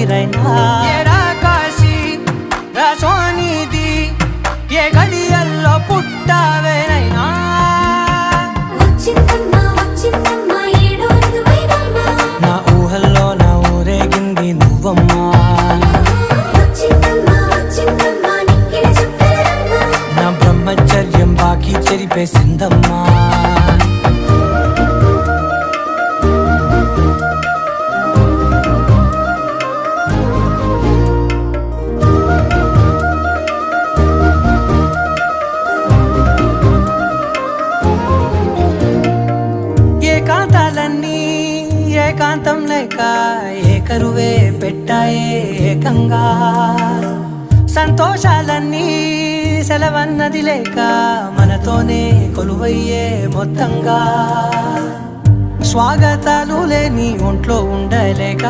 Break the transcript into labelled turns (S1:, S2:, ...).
S1: ఊపిరైనా ఏరా కాశీ సోనిది ఏ గడియల్లో పుట్టావేనైనా నా ఊహల్లో నా ఊరేగింది నువ్వమ్మా నా బ్రహ్మచర్యం బాకీ చెరిపేసిందమ్మా ఏకాంతాలన్నీ ఏకాంతం లేక ఏకరువే పెట్టాయే ఏకంగా సంతోషాలన్నీ సెలవన్నది లేక మనతోనే కొలువయ్యే మొత్తంగా స్వాగతాలు లేని ఒంట్లో ఉండలేక